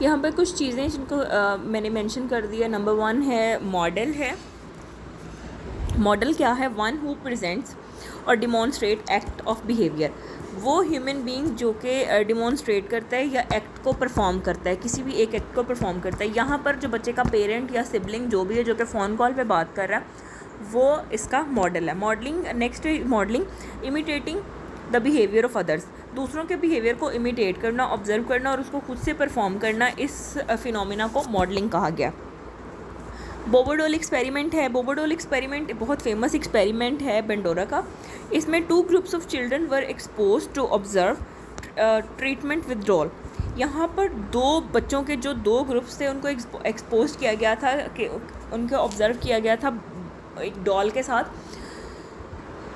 यहाँ पर कुछ चीज़ें जिनको मैंने मेंशन कर दिया। नंबर 1 है मॉडल है। मॉडल क्या है? वन हु प्रेजेंट्स और डिमॉन्स्ट्रेट एक्ट ऑफ बिहेवियर। वो ह्यूमन बीइंग जो कि डिमॉन्स्ट्रेट करता है या एक्ट को परफॉर्म करता है, किसी भी एक एक्ट को परफॉर्म करता है। यहाँ पर जो बच्चे का पेरेंट या सिबलिंग जो भी है, जो कि फ़ोन कॉल पे बात कर रहा है, वो इसका मॉडल है। Modelling, next modelling, imitating the behaviour of others. दूसरों के बिहेवियर को इमिटेट करना, ऑब्जर्व करना और उसको खुद से परफॉर्म करना, इस फिनोमिना को मॉडलिंग कहा गया। बोबोडोल एक्सपेरिमेंट है। बोबोडोल एक्सपेरिमेंट बहुत फेमस एक्सपेरिमेंट है बेंडोरा का। इसमें 2 groups of children were exposed to observe treatment with doll. यहाँ पर 2 बच्चों के जो 2 ग्रुप्स थे उनको एक्सपोज किया गया था, कि उनको ऑब्ज़र्व किया गया था एक डॉल के साथ।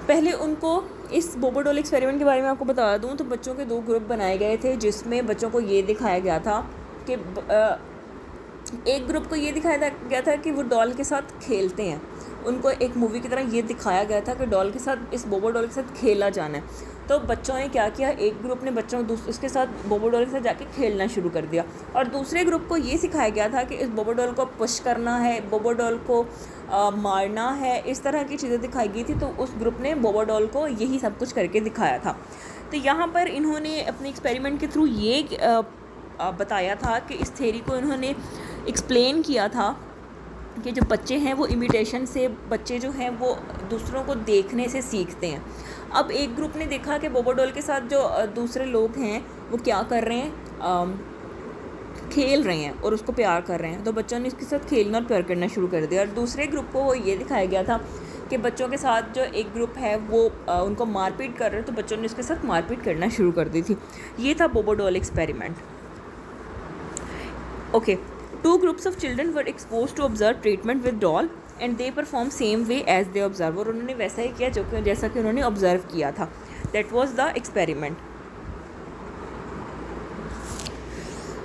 पहले उनको इस बोबोडोल एक्सपेरिमेंट के बारे में आपको बता दूं तो बच्चों के 2 ग्रुप बनाए गए थे, जिसमें बच्चों को ये दिखाया गया था कि एक ग्रुप को ये दिखाया गया था कि वो डॉल के साथ खेलते हैं। उनको एक मूवी की तरह ये दिखाया गया था कि डॉल के साथ, इस बोबो डॉल के साथ खेला जाना है। तो बच्चों ने क्या किया, एक ग्रुप ने बच्चों उसके साथ बोबो डॉल के साथ जाके खेलना शुरू कर दिया, और दूसरे ग्रुप को ये सिखाया गया था कि इस बोबो डॉल को पुश करना है, बोबो डॉल को मारना है। इस तरह की चीज़ें दिखाई गई थी। तो उस ग्रुप ने बोबो डॉल को यही सब कुछ करके दिखाया था। तो यहाँ पर इन्होंने अपने एक्सपेरिमेंट के थ्रू ये बताया था कि इस थ्योरी को इन्होंने एक्सप्लेन किया था कि जो बच्चे हैं वो इमिटेशन से, बच्चे जो हैं वो दूसरों को देखने से सीखते हैं। अब एक ग्रुप ने देखा कि बोबो डॉल के साथ जो दूसरे लोग हैं वो क्या कर रहे हैं, खेल रहे हैं और उसको प्यार कर रहे हैं। तो बच्चों ने इसके साथ खेलना और प्यार करना शुरू कर दिया। और दूसरे ग्रुप को वो ये दिखाया गया था कि बच्चों के साथ जो एक ग्रुप है वो उनको मारपीट कर रहे हैं, तो बच्चों ने इसके साथ मारपीट करना शुरू कर दी थी। ये था बोबो doll experiment. Okay, 2 groups of children were exposed to observe treatment with doll and they perform same way as they observe। और उन्होंने वैसा ही किया जैसा कि उन्होंने ऑब्ज़र्व किया था। That was the experiment।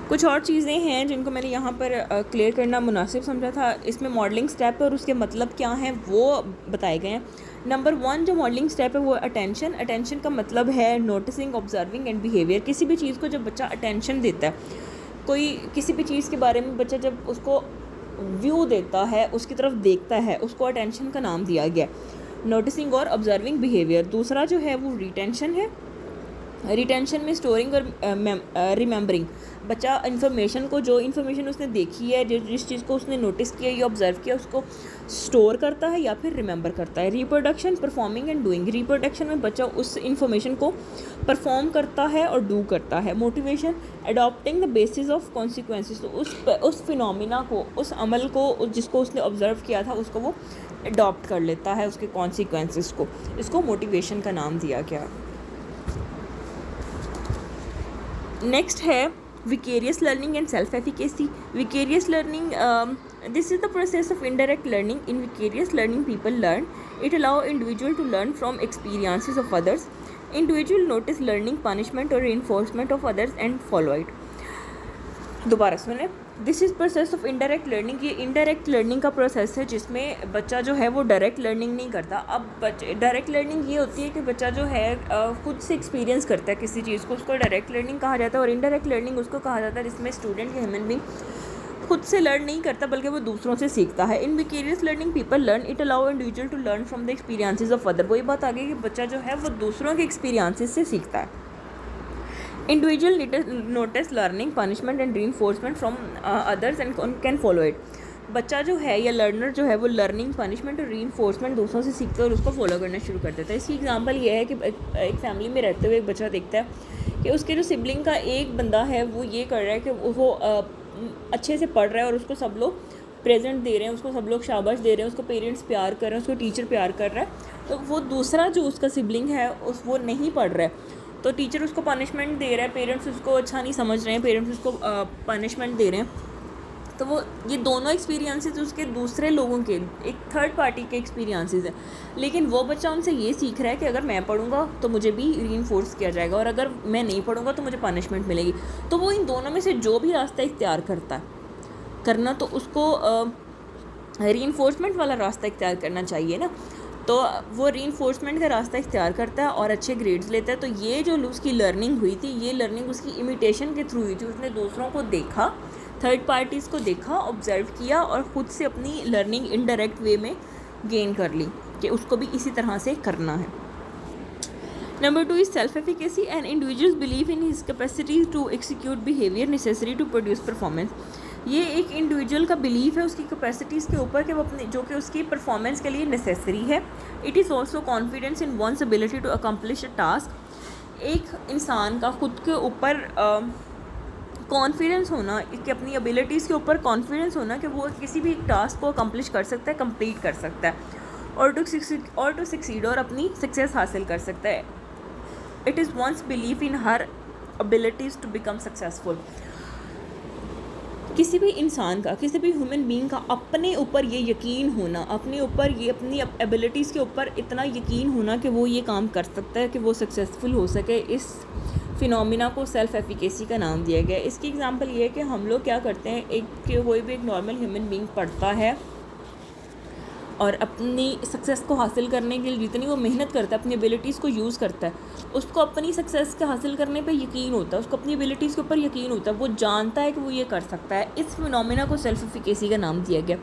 कुछ और चीज़ें हैं जिनको मैंने यहाँ पर क्लियर करना मुनासिब समझा था। इसमें मॉडलिंग स्टेप और उसके मतलब क्या हैं वो बताए गए हैं। नंबर 1 जो मॉडलिंग स्टेप है वो अटेंशन। अटेंशन का मतलब है नोटिसिंग, ऑब्जर्विंग एंड बिहेवियर। किसी भी चीज़ को जब बच्चा अटेंशन देता है, कोई किसी भी चीज़ के बारे में बच्चा जब उसको व्यू देता है, उसकी तरफ देखता है, उसको अटेंशन का नाम दिया गया, नोटिसिंग और ऑब्जर्विंग बिहेवियर। दूसरा जो है वो रिटेंशन है। रिटेंशन में स्टोरिंग और रिमेंबरिंग। बच्चा इन्फॉर्मेशन को, जो इन्फॉर्मेशन उसने देखी है, जिस चीज़ को उसने नोटिस किया या ऑब्जर्व किया, उसको स्टोर करता है या फिर रिमेंबर करता है। Reproduction, performing and doing. Reproduction में बच्चा उस इन्फॉर्मेशन को परफॉर्म करता है और डू करता है। Motivation, adopting the basis of consequences. तो उस फिनोमिना को, उस अमल को जिसको उसने ऑब्जर्व किया था, उसको वो अडॉप्ट कर लेता है, उसके कॉन्सिक्वेंसेस को। इसको मोटिवेशन का नाम दिया गया। नेक्स्ट है vicarious learning and self efficacy. Vicarious learning, this is the process of indirect learning. In vicarious learning, people learn. It allows individual to learn from experiences of others. Individual notice learning, punishment or reinforcement of others and follow it. दोबारा सुने। This is process of indirect learning. ये indirect learning का process है जिसमें बच्चा जो है वो डायरेक्ट लर्निंग नहीं करता। अब डायरेक्ट लर्निंग ये होती है कि बच्चा जो है खुद से एक्सपीरियंस करता है किसी चीज़ को, उसको डायरेक्ट लर्निंग कहा जाता है। और इनडायरेक्ट लर्निंग उसको कहा जाता है जिसमें स्टूडेंट या ह्यूमन बीइंग खुद से लर्न नहीं करता बल्कि वो दूसरों से सीखता है। In vicarious learning people learn. It allow individual to learn from the experiences of other. वही बात आ गई कि बच्चा जो है वो दूसरों के एक्सपीरियंसेस से सीखता है। Individual notice learning, punishment and reinforcement from others and can follow it. बच्चा जो है या लर्नर जो है वो लर्निंग, पनिशमेंट और रीइंफोर्समेंट दूसरों से सीखता है और उसको फॉलो करना शुरू कर देता है। इसकी एग्जांपल ये है कि एक फैमिली में रहते हुए एक बच्चा देखता है कि उसके जो सिबलिंग का एक बंदा है वो ये कर रहा है कि वो अच्छे से पढ़ रहा है और उसको सब लोग प्रेजेंट दे रहे हैं, उसको सब लोग शाबाश दे रहे हैं, उसको पेरेंट्स प्यार कर रहे हैं, उसको टीचर प्यार कर रहा है। तो वो दूसरा जो उसका सिबलिंग है वो नहीं पढ़ रहा है, तो टीचर उसको पनिशमेंट दे रहा है, पेरेंट्स उसको अच्छा नहीं समझ रहे हैं, पेरेंट्स उसको पनिशमेंट दे रहे हैं। तो वो ये दोनों एक्सपीरियंसेस उसके दूसरे लोगों के, एक थर्ड पार्टी के एक्सपीरियंसेस हैं। लेकिन वो बच्चा उनसे ये सीख रहा है कि अगर मैं पढ़ूंगा तो मुझे भी रीइंफोर्स किया जाएगा और अगर मैं नहीं पढ़ूंगा तो मुझे पनिशमेंट मिलेगी। तो वो इन दोनों में से जो भी रास्ता इख्तियार करना तो उसको रीइंफोर्समेंट वाला रास्ता इख्तियार करना चाहिए ना। तो वो रीइंफोर्समेंट का रास्ता इख्तियार करता है और अच्छे ग्रेड्स लेता है। तो ये जो उसकी लर्निंग हुई थी, ये लर्निंग उसकी इमिटेशन के थ्रू हुई थी। उसने दूसरों को देखा, थर्ड पार्टीज़ को देखा, ऑब्जर्व किया और ख़ुद से अपनी लर्निंग इनडायरेक्ट वे में गेन कर ली कि उसको भी इसी तरह से करना है। Number 2 is self efficacy and individuals believe in his capacity to execute behaviour necessary to produce performance. ये एक इंडिविजुअल का बिलीव है उसकी कैपेसिटीज़ के ऊपर कि वो अपने जो कि उसकी परफॉर्मेंस के लिए नेसेसरी है। It is also confidence in one's ability to accomplish a task. एक इंसान का खुद के ऊपर कॉन्फिडेंस होना, कि अपनी एबिलिटीज़ के ऊपर कॉन्फिडेंस होना कि वो किसी भी टास्क को अकम्प्लिश कर सकता है, कंप्लीट कर सकता है और टू सक्सीड और अपनी सक्सेस हासिल कर सकता है। It is one's believe in her abilities to become successful. किसी भी इंसान का, किसी भी ह्यूमन बीइंग का अपने ऊपर ये यकीन होना, अपने ऊपर ये अपनी एबिलिटीज़ के ऊपर इतना यकीन होना कि वो ये काम कर सकता है, कि वो सक्सेसफुल हो सके, इस फिनोमिना को सेल्फ एफिकेसी का नाम दिया गया है। इसकी एग्जांपल ये है कि हम लोग क्या करते हैं, कोई भी एक नॉर्मल ह्यूमन बीइंग पढ़ता है और अपनी सक्सेस को हासिल करने के लिए जितनी वो मेहनत करता है, अपनी एबिलिटीज़ को यूज़ करता है, उसको अपनी सक्सेस के हासिल करने पे यकीन होता है, उसको अपनी एबिलिटीज़ के ऊपर यकीन होता है, वो जानता है कि वो ये कर सकता है। इस फिनोमिना को सेल्फ एफिकेसी का नाम दिया गया।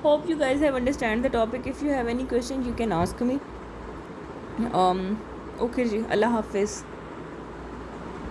Hope you guys have understand the topic. If you have any question you can ask me. Okay जी, अल्लाह हाफिज़।